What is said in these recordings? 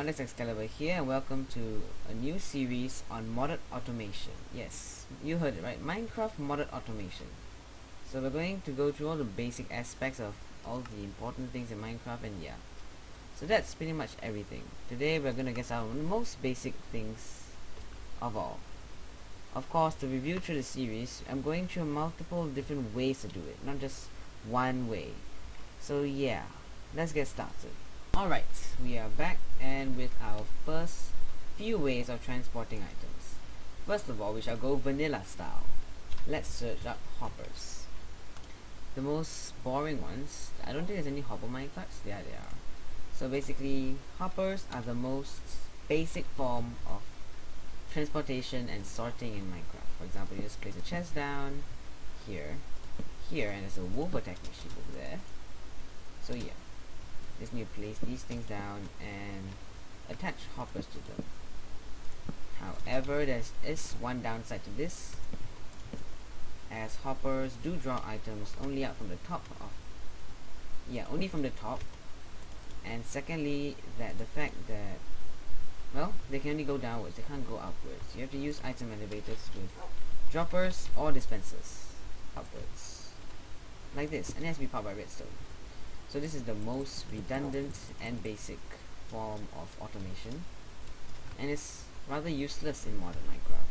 everyone, it's Excalibur here and welcome to a new series on modded automation. Yes, you heard it right, Minecraft modded automation. So we're going to go through all the basic aspects of all the important things in Minecraft, and yeah. So that's pretty much everything. Today we're going to get our most basic things of all. Of course, to review through the series, I'm going through multiple different ways to do it, not just one way. So yeah, let's get started. Alright, we are back and with our first few ways of transporting items. First of all, we shall go vanilla style. Let's search up hoppers. The most boring ones, I don't think there's any hopper minecarts. Yeah, they are. So basically, hoppers are the most basic form of transportation and sorting in Minecraft. For example, you just place a chest down here, and there's a wolf attack machine over there. So yeah. Just need to place these things down and attach hoppers to them. However, there is one downside to this, as hoppers do draw items only out from the top only from the top, and secondly, that the fact that, well, they can only go downwards, they can't go upwards. You have to use item elevators with droppers or dispensers upwards, like this, and it has to be powered by redstone. So this is the most redundant and basic form of automation, and it's rather useless in modern Minecraft.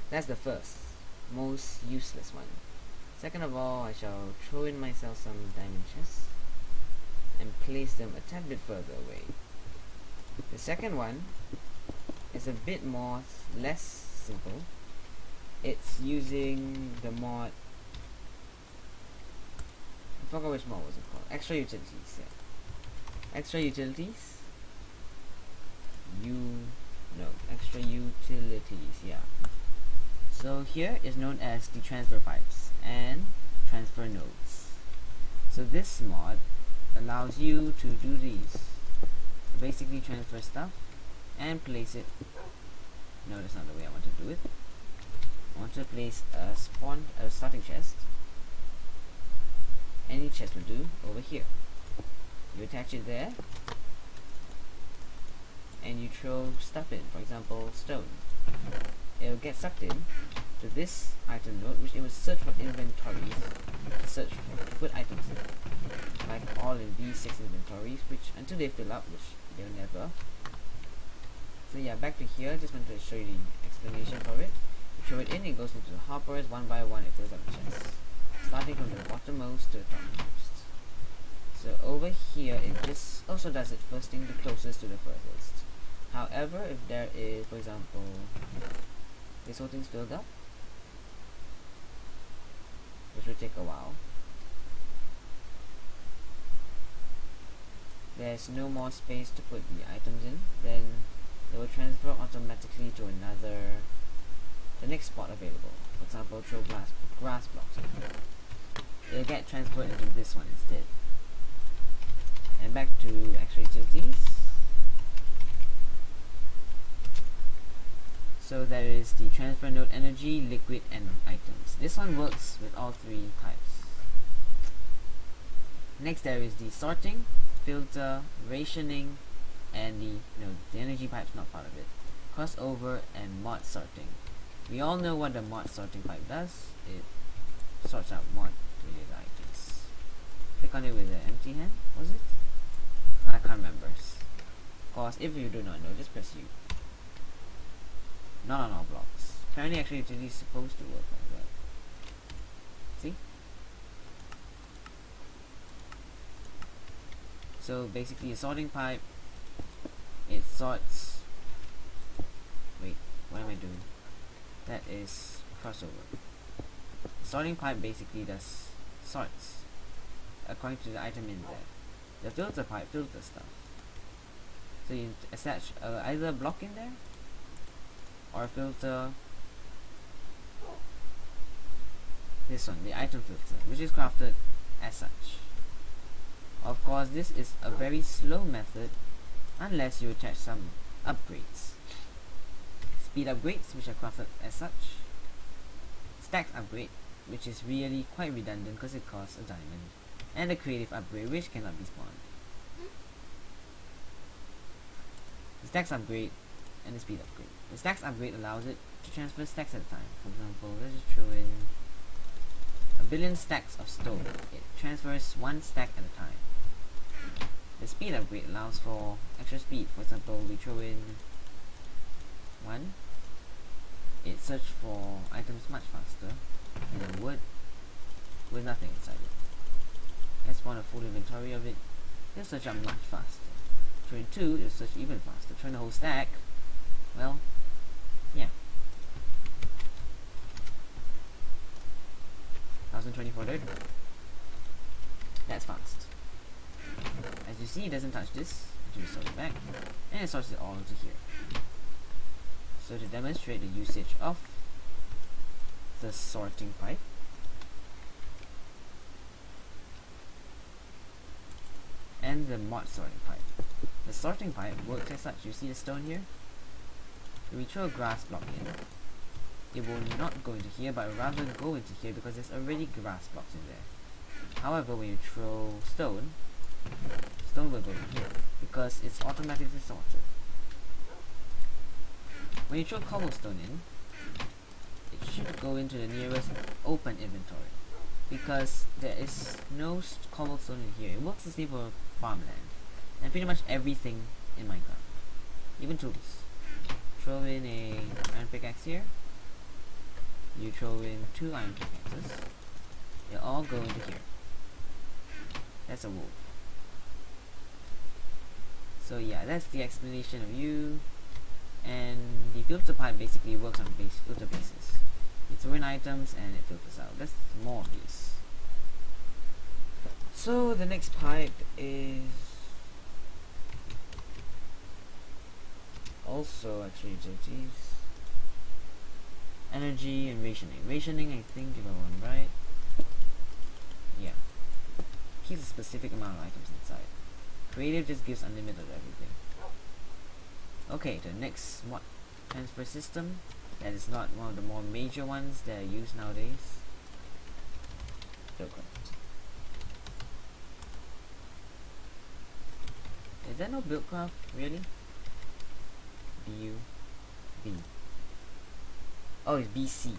That's the first, most useless one. Second of all, I shall throw in myself some diamond chests and place them a tad bit further away. The second one is a bit less simple. It's using the mod, I forgot which mod was it called. Extra utilities, yeah. Extra utilities? Extra utilities, yeah. So here is known as the transfer pipes and transfer nodes. So this mod allows you to do these. Basically transfer stuff and place it. No, that's not the way I want to do it. I want to place a starting chest. Any chest will do over here. You attach it there and you throw stuff in, for example stone. It will get sucked in to this item node, which it will search for inventories, search for put items in, like all in these 6 inventories, which until they fill up, which they'll never. So yeah, back to here, just wanted to show you the explanation for it. You throw it in, it goes into the hoppers, one by one it fills up the chest, starting from the bottommost to the topmost. So over here it just also does it first thing, the closest to the furthest. However, if there is, for example, this whole thing's filled up, which will take a while, there's no more space to put the items in, then they will transfer automatically to the next spot available. For example, throw grass blocks. It'll get transferred into this one instead. And back to extra utilities. So there is the transfer node energy, liquid, and items. This one works with all 3 types. Next there is the sorting, filter, rationing, and the energy pipe's not part of it. Crossover and mod sorting. We all know what the mod sorting pipe does. It sorts out mod related items. Click on it with an empty hand, was it? I can't remember. Of course, if you do not know, just press U. Not on all blocks. Apparently actually utilities is supposed to work like that. See? So basically a sorting pipe, it sorts, wait, what am I doing? That is crossover. Sorting pipe basically does sorts according to the item in there. The filter pipe filters stuff. So you attach either a block in there or filter this one, the item filter, which is crafted as such. Of course, this is a very slow method unless you attach some upgrades. Speed upgrades, which are crafted as such. Stacks upgrade, which is really quite redundant because it costs a diamond. And a creative upgrade, which cannot be spawned. stacks upgrade, and the speed upgrade. The stacks upgrade allows it to transfer stacks at a time. For example, let's just throw in a billion stacks of stone. It transfers one stack at a time. The speed upgrade allows for extra speed. For example, we throw in one, it searches for items much faster, and then wood with nothing inside it. S1 a full inventory of it, it'll search up much faster. Throw in 2, it'll search even faster. Throw in the whole stack, well, yeah. 1024 dirt. That's fast. As you see, it doesn't touch this until you sort it back, and it sorts it all into here. So to demonstrate the usage of the sorting pipe, and the mod sorting pipe. The sorting pipe works as such. You see the stone here? If we throw a grass block in, it will not go into here, but rather go into here because there's already grass blocks in there. However, when you throw stone will go in here because it's automatically sorted. When you throw cobblestone in, it should go into the nearest open inventory because there is no cobblestone in here. It works the same for farmland and pretty much everything in Minecraft, even tools. Throw in a iron pickaxe here, you throw in 2 iron pickaxes, they all go into here. That's a wolf. So yeah, that's the explanation of you. And the filter pipe basically works on filter basis. You throw in items and it filters out. That's more obvious. So the next pipe is also actually utilities. Energy and rationing. Rationing, I think you got one right. Yeah. Keeps a specific amount of items inside. Creative just gives unlimited everything. Okay, the next mod transfer system that is not one of the more major ones that are used nowadays. Buildcraft. Is there no Buildcraft really? B. Oh, it's BC.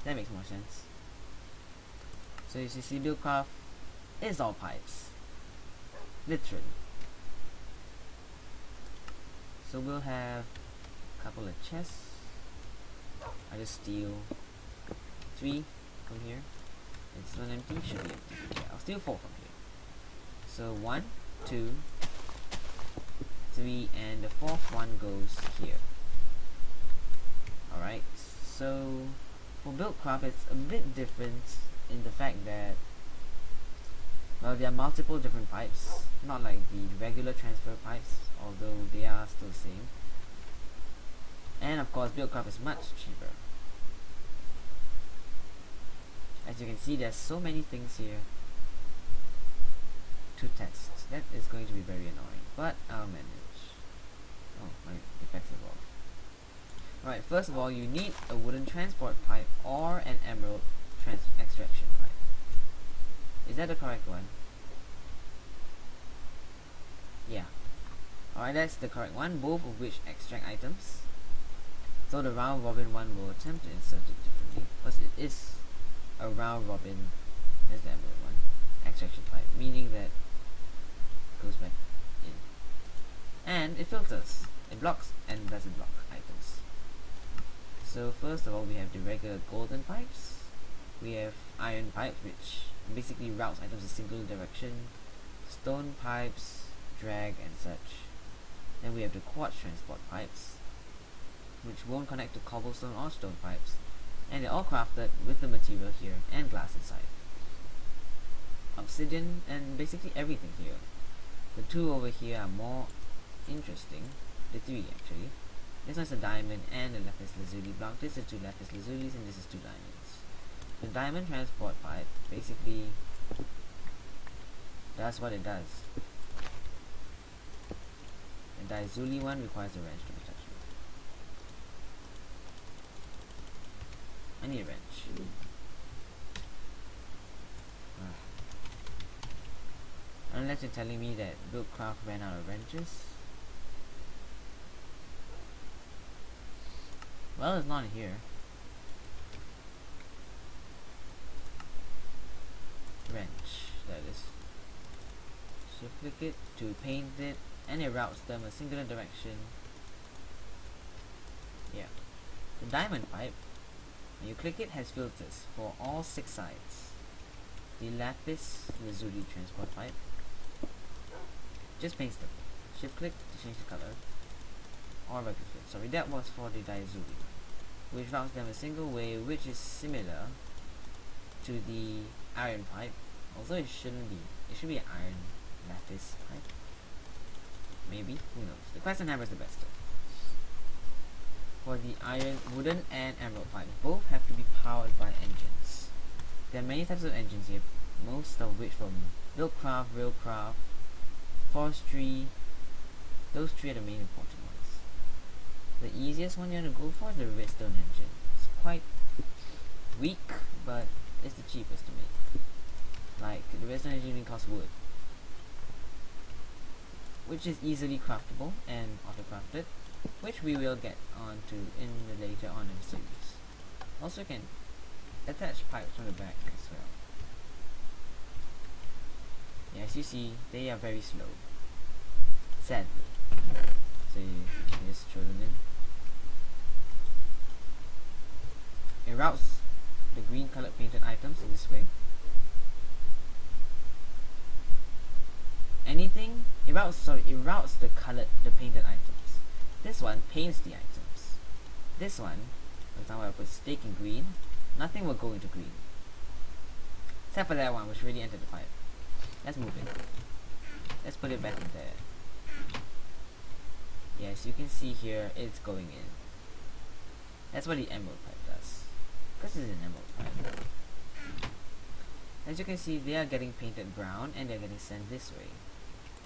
That makes more sense. So as you see, Buildcraft is all pipes. Literally. So we'll have a couple of chests. I just steal 3 from here. It's one empty, should be empty. Yeah, I'll steal 4 from here. So 1, 2, 3, and the 4th one goes here. Alright, so for Buildcraft it's a bit different in the fact that, well, there are multiple different pipes, not like the regular transfer pipes, although they are still the same. And of course, Buildcraft is much cheaper. As you can see, there's so many things here to test. That is going to be very annoying, but I'll manage. Oh, my effects are off. Alright, first of all, you need a wooden transport pipe or an emerald extraction pipe. Is that the correct one? Yeah. Alright, that's the correct one, both of which extract items. So the round robin one will attempt to insert it differently, because it is a round robin, there's the emerald one, extraction pipe, meaning that it goes back in. And it filters. It blocks and doesn't block items. So first of all, we have the regular golden pipes. We have iron pipes, which basically routes items a single direction. Stone pipes, drag and such. Then we have the quartz transport pipes, which won't connect to cobblestone or stone pipes, and they're all crafted with the material here and glass inside. Obsidian and basically everything here. The 2 over here are more interesting. The 3 actually. This one's a diamond and a lapis lazuli block. This is 2 lapis lazulis and this is 2 diamonds. The diamond transport pipe basically does what it does. The Daizuli one requires a wrench to be touched with. I need a wrench. Unless you're telling me that Buildcraft ran out of wrenches. Well, it's not here. Wrench, that is. Shift click it to paint it, and it routes them a singular direction. Yeah. The diamond pipe, when you click it, has filters for all 6 sides. The lapis lazuli transport pipe just paints them. Shift click to change the color. Or regular click. Sorry, that was for the diazuli, which routes them a single way, which is similar to the iron pipe, although it shouldn't be. It should be an iron lapis pipe. Maybe, who knows. The question hammer is the best though. For the iron, wooden and emerald pipe, both have to be powered by engines. There are many types of engines here, most of which from buildcraft, railcraft, forestry. Those 3 are the main important ones. The easiest one you want to go for is the redstone engine. It's quite weak, but it's the cheapest to make. Like, the redstone engine only costs wood, which is easily craftable and auto-crafted, which we will get onto in the later on in the series. Also, you can attach pipes from the back as well. Yeah, as you see, they are very slow, sadly. So you can just throw them in. It routes the green colored painted items in this way. Anything, it routes the painted items. This one paints the items. This one, for example, I put steak in green, nothing will go into green. Except for that one, which really entered the pipe. Let's move it. Let's put it back in there. Yes, you can see here, it's going in. That's what the emerald pipe does. Because it's an emerald pipe. As you can see, they are getting painted brown and they're getting sent this way.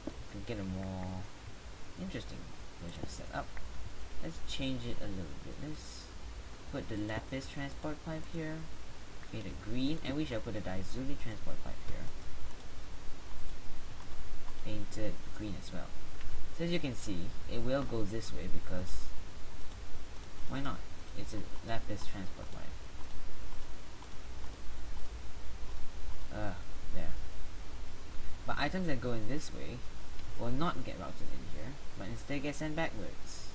To get a more interesting version set up. Let's change it a little bit. Let's put the lapis transport pipe here, paint it green, and we shall put the diazuli transport pipe here, painted green as well. So as you can see, it will go this way because why not? It's a lapis transport pipe. There. But items that go in this way will not get routed in here, but instead get sent backwards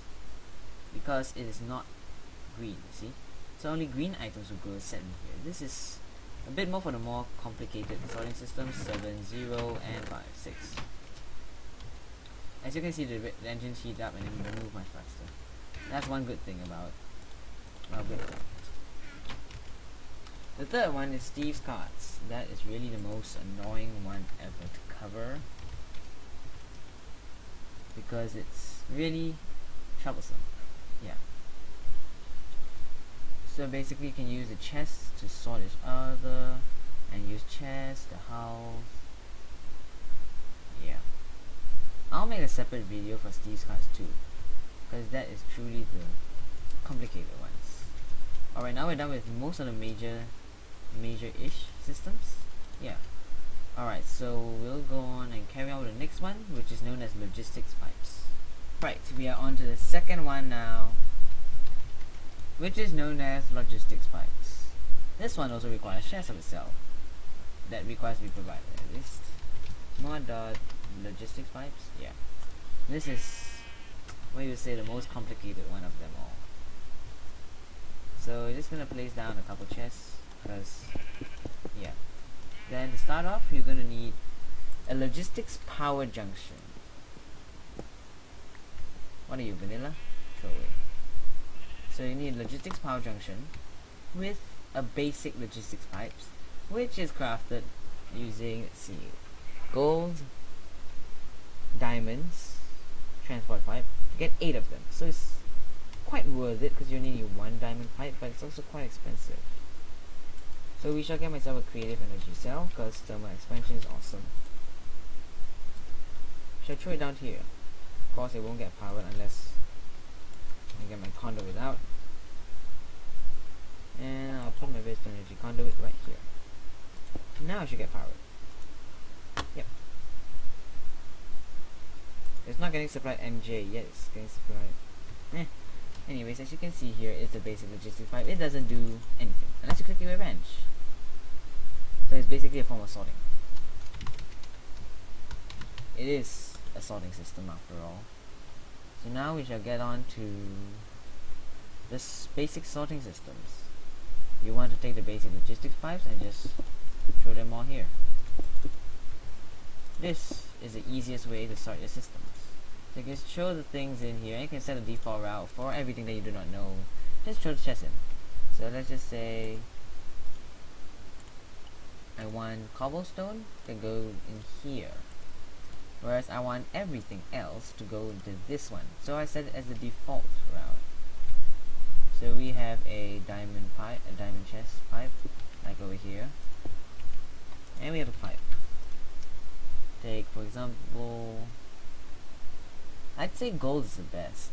because it is not green, you see? So only green items will go sent in here. This is a bit more for the more complicated sorting systems, 7, 0, and 5, 6. As you can see, the engines heat up and then move much faster. That's one good thing about Buildcraft. The third one is Steve's cards. That is really the most annoying one ever to cover because it's really troublesome. Yeah. So basically you can use the chests to sort each other and use chests, the house. Yeah. I'll make a separate video for Steve's cards too, because that is truly the complicated ones. Alright, now we're done with most of the major-ish systems. Yeah. Alright, so we'll go on and carry on with the next one, which is known as logistics pipes. Right, we are on to the second one now, which is known as logistics pipes. This one also requires shares of itself. That requires to be provided at least. Logistics pipes? Yeah. This is what you would say the most complicated one of them all. So we're just gonna place down a couple chests, because yeah. Then to start off, you're gonna need a logistics power junction. What are you, vanilla? Throw away. So you need logistics power junction with a basic logistics pipes, which is crafted using, let's see, gold, diamonds, transport pipe. You get 8 of them, so it's quite worth it because you only need 1 diamond pipe, but it's also quite expensive. So we shall get myself a creative energy cell because thermal expansion is awesome. Shall throw it down here. Of course it won't get powered unless I get my conduit out. And I'll put my waste energy conduit right here. Now I should get powered. Yep. It's not getting supplied MJ yet, it's getting supplied Anyways, as you can see here, it's a basic logistics pipe. It doesn't do anything unless you click your wrench. So it's basically a form of sorting. It is a sorting system after all. So now we shall get on to this basic sorting systems. You want to take the basic logistics pipes and just throw them all here. This is the easiest way to sort your systems. So you can throw the things in here and you can set a default route for everything that you do not know. Just throw the chest in. So let's just say I want cobblestone to go in here, whereas I want everything else to go into this one. So I set it as the default route. So we have a diamond pipe, a diamond chest pipe, like over here, and we have a pipe. Take, for example, I'd say gold is the best.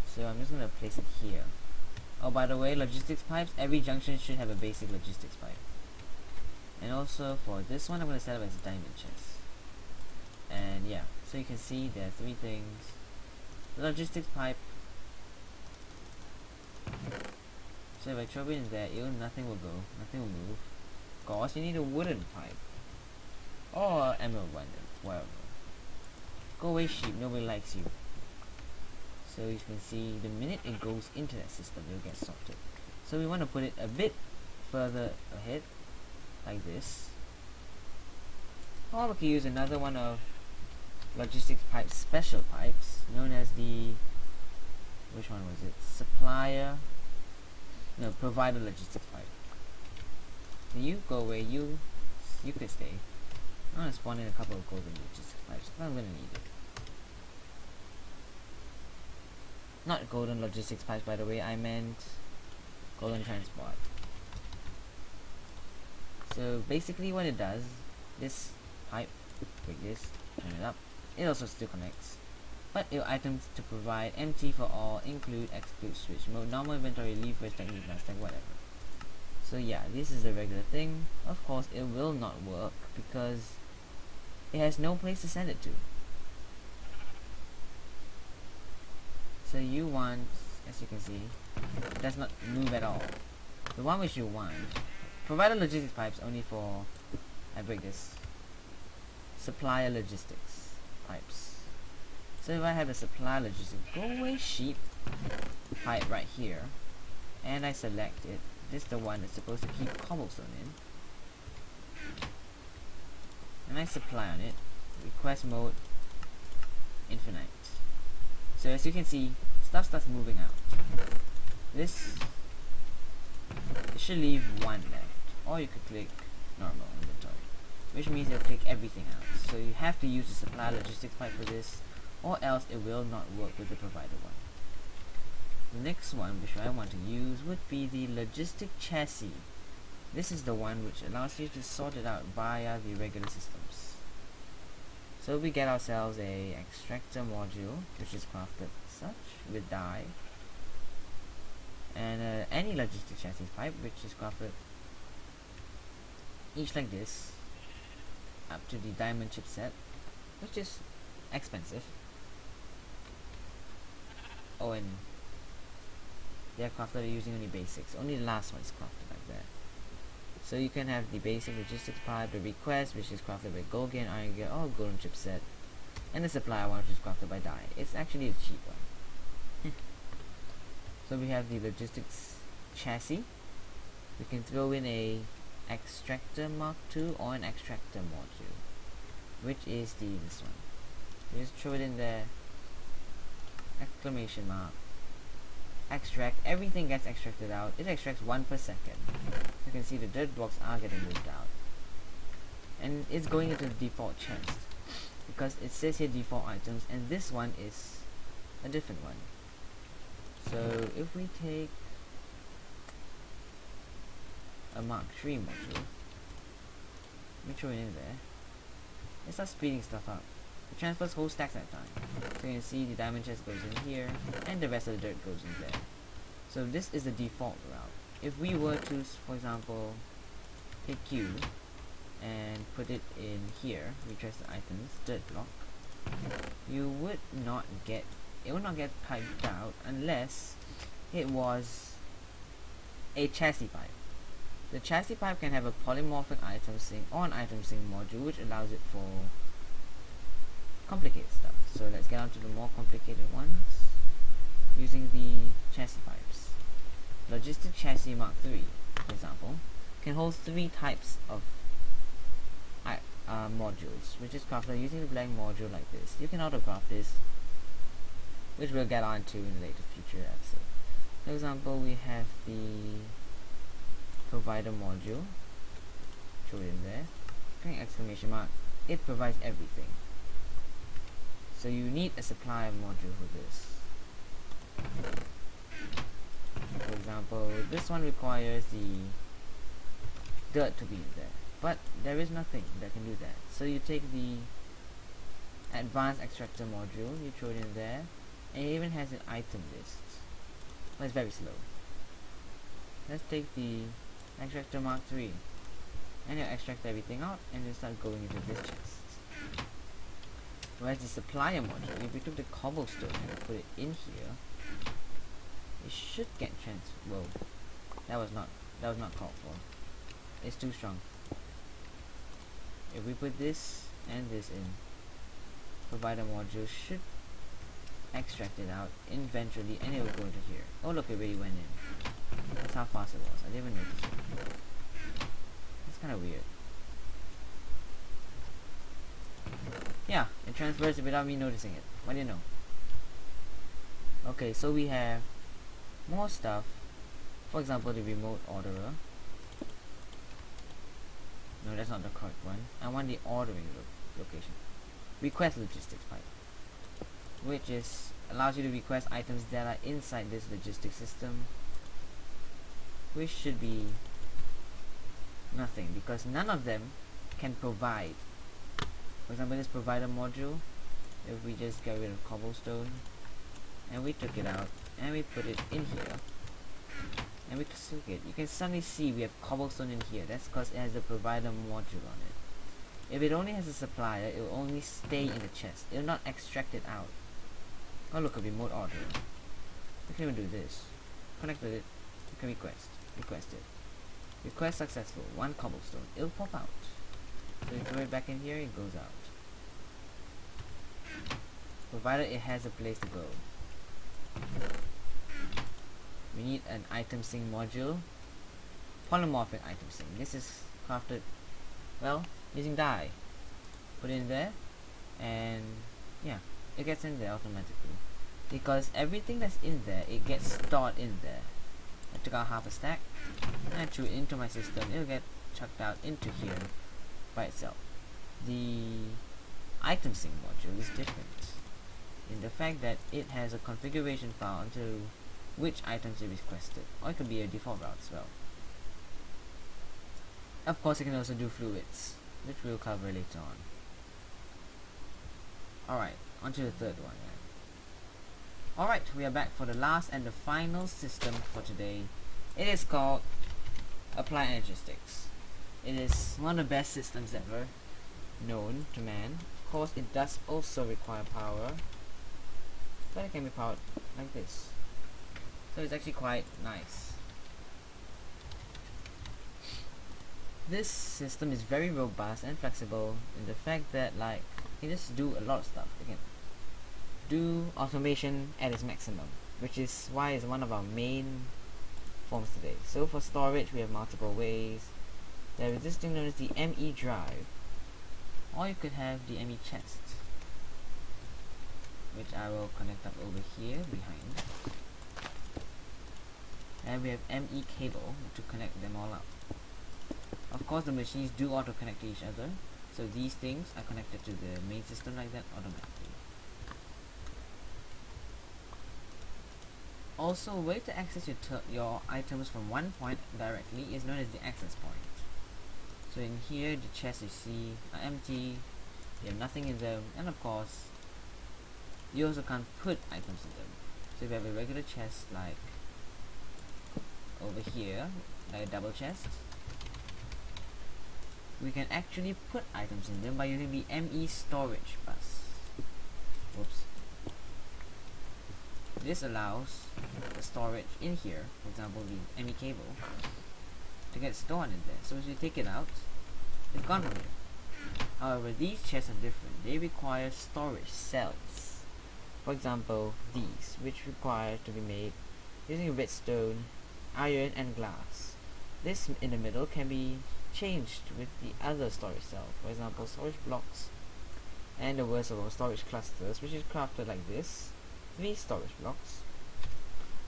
So I'm just gonna place it here. Oh, by the way, logistics pipes, every junction should have a basic logistics pipe. And also for this one, I'm gonna set up as a diamond chest. And yeah, so you can see there are three things. The logistics pipe. So if I throw it in there, nothing will go, nothing will move. Of course, you need a wooden pipe. Or emerald one, whatever. Go away, sheep, nobody likes you. So you can see the minute it goes into that system, it'll get sorted. So we want to put it a bit further ahead, like this. Or we can use another one of logistics pipe special pipes, known as the, which one was it? Provider logistics pipe. So you go away, you could stay. I'm gonna spawn in a couple of golden logistics pipes. I'm gonna need it. Not golden logistics pipes, by the way. I meant golden transport. So basically, what it does, this pipe, like this, turn it up. It also still connects. But your items to provide empty for all, include, exclude, switch mode, normal inventory, leave, first technique, last tech, whatever. So yeah, this is the regular thing. Of course, it will not work because it has no place to send it to. So you want, as you can see, it does not move at all. The one which you want, provider logistics pipes only for, I break this, supplier logistics pipes. So if I have the supplier logistics, go away sheep, pipe right here, and I select it. This is the one that's supposed to keep cobblestone in. And I supply on it, request mode, infinite. So as you can see, stuff starts moving out. This, it should leave one left, or you could click normal inventory, which means it'll click everything out. So you have to use the supply logistics pipe for this, or else it will not work with the provider one. The next one which I want to use would be the logistic chassis. This is the one which allows you to sort it out via the regular systems. So we get ourselves a extractor module, which is crafted such with dye, and any logistic chassis pipe, which is crafted each like this, up to the diamond chipset, which is expensive. Oh, and they're crafted using only basics. Only the last one is crafted like that. So you can have the basic logistics pipe, the request, which is crafted by gold gear and iron gear, or golden chipset, and the supplier one, which is crafted by dye. It's actually a cheap one. So we have the logistics chassis. We can throw in a extractor Mark II or an extractor module, which is this one. You just throw it in there, exclamation mark, extract. Everything gets extracted out. It extracts 1 per second. You can see the dirt blocks are getting moved out, and it's going into the default chest because it says here default items, and this one is a different one. So if we take a Mark III module, let me throw it in there, it starts speeding stuff up. It transfers whole stacks at a time. So you can see the diamond chest goes in here, and the rest of the dirt goes in there. So this is the default route. If we were to, for example, hit Q and put it in here, retrace the items, dirt block, you would not get it will not get piped out unless it was a chassis pipe. The chassis pipe can have a polymorphic item sync or an item sync module, which allows it for complicated stuff. So let's get on to the more complicated ones using the chassis pipes. Logistic chassis Mark III, for example, can hold 3 types of modules, which is crafted using the blank module like this. You can autograph this, which we'll get on to in a later future episode. For example, we have the provider module, show it in there, exclamation mark, it provides everything. So you need a supplier module for this. For example, this one requires the dirt to be there, but there is nothing that can do that. So you take the advanced extractor module, you throw it in there, and it even has an item list, but it's very slow. Let's take the extractor Mark III, and you'll extract everything out and you'll start going into this chest. Whereas the supplier module, if we took the cobblestone and put it in here, it should get whoa, that was not called for. It's too strong. If we put this and this in, provider module should extract it out eventually, and it will go into here. Oh look, it really went in. That's how fast it was. I didn't even notice it. It's kind of weird. Yeah, it transfers it without me noticing it. What do you know? Okay, so we have more stuff. For example, the remote orderer. No, that's not the correct one. I want the ordering location. Request logistics pipe, which is allows you to request items that are inside this logistics system, which should be nothing because none of them can provide. For example, this provider module, if we just get rid of cobblestone and we took it out and we put it in here and we took it, you can suddenly see we have cobblestone in here. That's because it has the provider module on it. If it only has a supplier, it will only stay in the chest. It will not extract it out. Oh look, a remote order. We can even do this. Connect with it. You can request it. Request successful. 1 cobblestone. It'll pop out. So you throw it back in here, it goes out. Provided it has a place to go. We need an item sync module. Polymorphic item sync. This is crafted, well, using dye. Put it in there, and yeah, it gets in there automatically. Because everything that's in there, it gets stored in there. I took out half a stack, and I threw it into my system. It'll get chucked out into here by itself. The item sync module is different in the fact that it has a configuration file into which items it requested, or it could be a default route as well. Of course, it can also do fluids, which we'll cover later on. Alright, on to the third one then. Alright, we are back for the last and the final system for today. It is called Applied Energistics. It is one of the best systems ever known to man. Of course, it does also require power, but it can be powered like this. So it's actually quite nice. This system is very robust and flexible in the fact that, like, you can just do a lot of stuff. You can do automation at its maximum, which is why it's one of our main forms today. So for storage, we have multiple ways. There is this thing known as the ME drive, or you could have the ME chest, which I will connect up over here behind. And we have ME cable to connect them all up. Of course, the machines do auto connect to each other, so these things are connected to the main system like that automatically. Also, a way to access your items from one point directly is known as the access point. So in here, the chests you see are empty, you have nothing in them, and of course, you also can't put items in them. So if you have a regular chest like over here, like a double chest, we can actually put items in them by using the ME storage bus. Whoops. this allows the storage in here, for example the ME cable, to get stored in there. So as you take it out, it's gone from here. However, these chests are different. They require storage cells. For example, these, which require to be made using redstone, iron, and glass. This in the middle can be changed with the other storage cell. For example, storage blocks, and the worst of all, storage clusters, which is crafted like this. 3 storage blocks,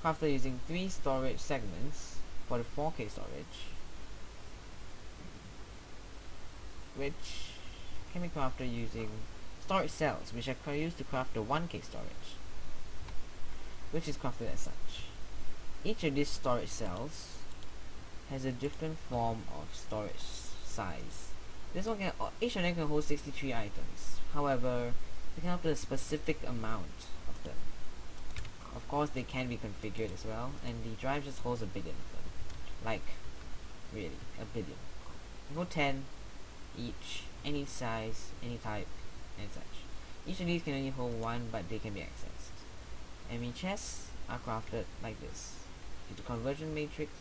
crafted using 3 storage segments for the 4K storage, which can be crafted using storage cells, which are used to craft the 1K storage, which is crafted as such. Each of these storage cells has a different form of storage size. This one each of them can hold 63 items. However, they can have a specific amount of them. Of course, they can be configured as well, and the drive just holds a billion of them. Like, really, a billion. You go 10 each, any size, any type, and such. Each of these can only hold 1, but they can be accessed. ME chests are crafted like this. Due to conversion matrix,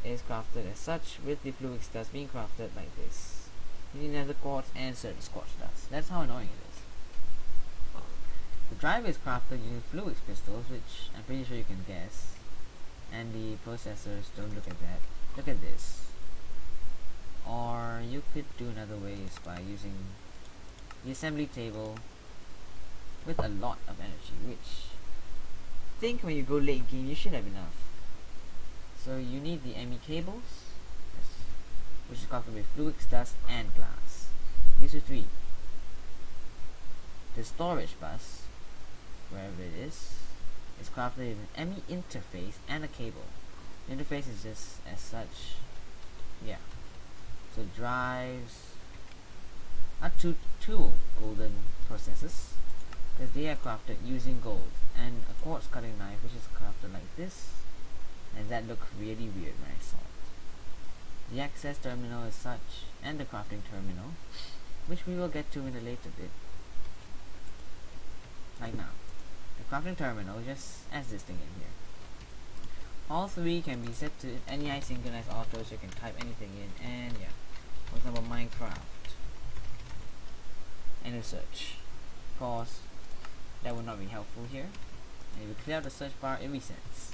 is crafted as such, with the fluid dust being crafted like this. You need nether quartz and surface quartz dust. That's how annoying it is. The drive is crafted using fluid crystals, which I'm pretty sure you can guess. And the processors, don't look at that. Look at this. Or you could do another way is by using the assembly table with a lot of energy, which I think when you go late game you should have enough. So you need the ME cables, which is crafted with fluid dust and glass. These are 3. The storage bus, wherever it is crafted with an ME interface and a cable. The interface is just as such. Yeah. So drives are two golden processors, because they are crafted using gold, and a quartz cutting knife, which is crafted like this, and that looked really weird when I saw it. The access terminal is such, and the crafting terminal, which we will get to in a later bit. Like now. The crafting terminal just as this thing in here. All 3 can be set to any synchronized auto, so you can type anything in, and yeah. For example, Minecraft. And a search. Of course, that would not be helpful here. And if you clear out the search bar, it resets.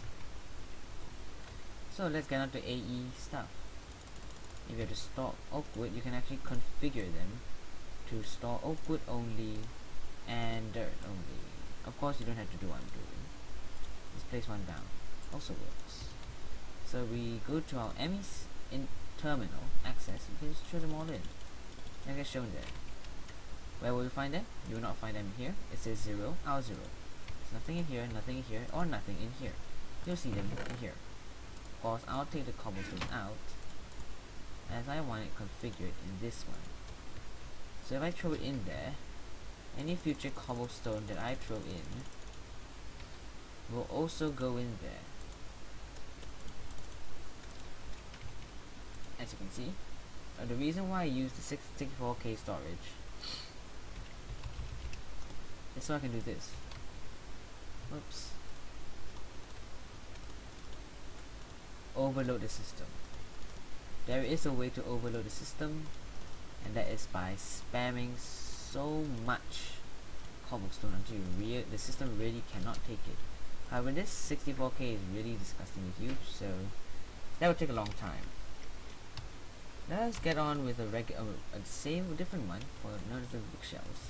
So let's get on to AE stuff. If you have to store oak wood, you can actually configure them to store oak wood only and dirt only. Of course, you don't have to do what I'm doing. Just place one down. Also works. So we go to our ME's in terminal access. You can just throw them all in. They get shown there. Where will you find them? You will not find them here. It says 0, our 0. There's nothing in here, or nothing in here. You'll see them in here. Of course, I'll take the cobblestone out, as I want it configured in this one. So if I throw it in there, any future cobblestone that I throw in will also go in there. As you can see, the reason why I use the 64K storage is so I can do this. Whoops. Overload the system. There is a way to overload the system, and that is by spamming so much cobblestone until the system really cannot take it. However, this 64K is really disgustingly huge, so that would take a long time. Let's get on with a different one for notice of bookshelves.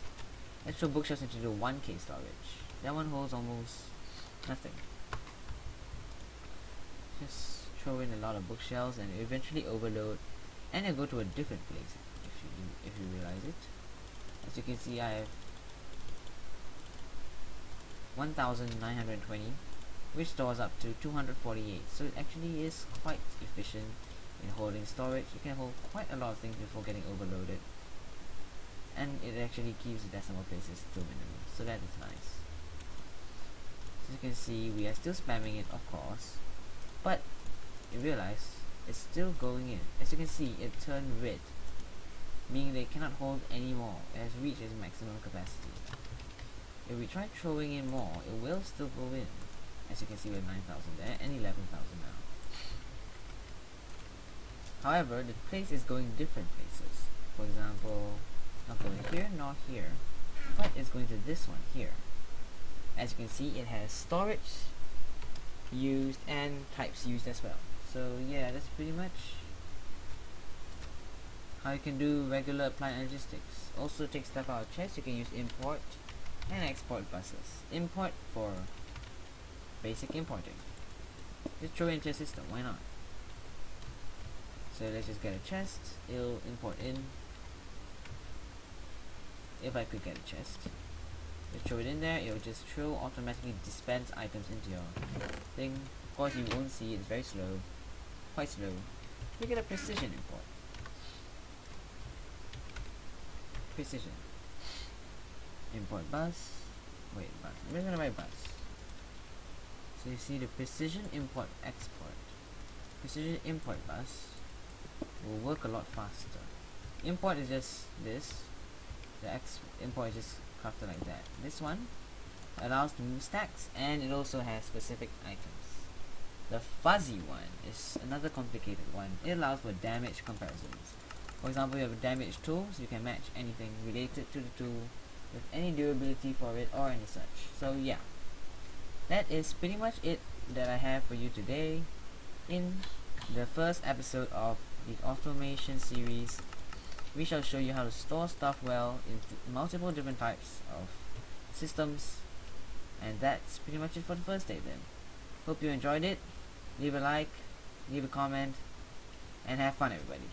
Let's throw bookshelves into the 1K storage. That one holds almost nothing. Just throw in a lot of bookshelves and eventually overload, and it'll go to a different place if you realize it. As you can see, I have 1920, which stores up to 248, so it actually is quite efficient in holding storage. You can hold quite a lot of things before getting overloaded, and it actually keeps the decimal places to a minimum, so that is nice. As you can see, we are still spamming it, of course, but you realize it's still going in. As you can see, it turned red meaning they cannot hold any more. It has reached its maximum capacity. If we try throwing in more, it will still go in. As you can see, we have 9,000 there and 11,000 now. However, the place is going different places. For example, not going here, not here, but it's going to this one here. As you can see, it has storage used and types used as well. So yeah, that's pretty much how you can do regular applied logistics. Also, take stuff out of chest. You can use import and export buses. Import for basic importing. Just throw it into a system, why not? So let's just get a chest. It'll import in. If I could get a chest, just throw it in there. It'll just automatically dispense items into your thing. Of course, you won't see it's very slow, quite slow. We get a precision import. Precision. Import bus. Wait, bus. We're gonna write bus. So you see the precision import export. Precision import bus will work a lot faster. Import is just this. The import is just crafted like that. This one allows to move stacks, and it also has specific items. The fuzzy one is another complicated one. It allows for damage comparisons. For example, you have a damage tool, so you can match anything related to the tool with any durability for it or any such. So yeah, that is pretty much it that I have for you today in the first episode of the automation series. We shall show you how to store stuff well in multiple different types of systems, and that's pretty much it for the first day then. Hope you enjoyed it. Leave a like, leave a comment, and have fun everybody.